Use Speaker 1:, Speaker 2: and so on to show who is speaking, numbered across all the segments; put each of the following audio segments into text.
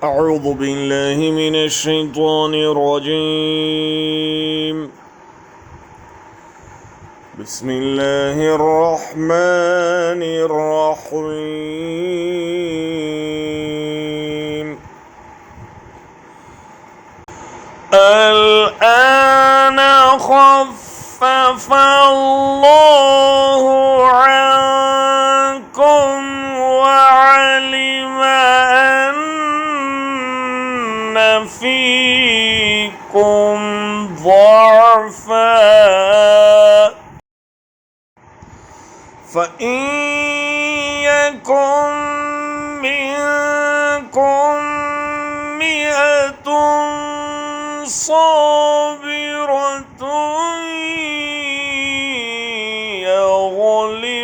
Speaker 1: अऊज़ु बिल्लाहि मिनश शैतानिर रजीम। बिस्मिल्लाहिर रहमानिर रहीम। الآن خفف الله عنكم وعلم أن فيكم ضعفا فإن يكن منكم مئة صابرة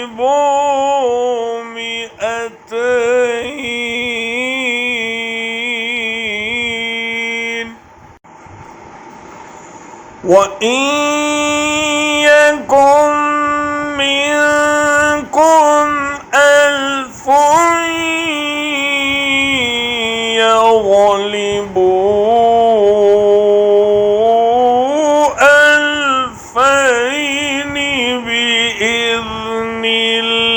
Speaker 1: يغلبوا مئتين وإن يكن منكم ألف يغلبوا ألفين بإذن الله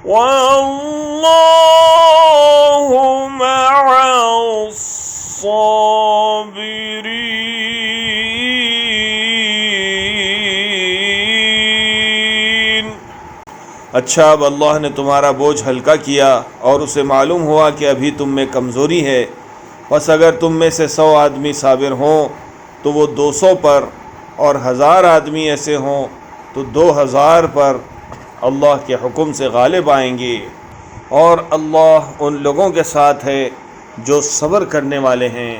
Speaker 1: والله مع الصابرين। अच्छा, अब अल्लाह ने तुम्हारा बोझ हल्का किया और उसे मालूम हुआ कि अभी तुम में कमज़ोरी है। बस अगर तुम में से 100 आदमी साबिर हों तो वो 200 पर, और 1000 आदमी ऐसे हों तो 2000 पर अल्लाह के हुक्म से गालिब आएंगे। और अल्लाह उन लोगों के साथ है जो सब्र करने वाले हैं।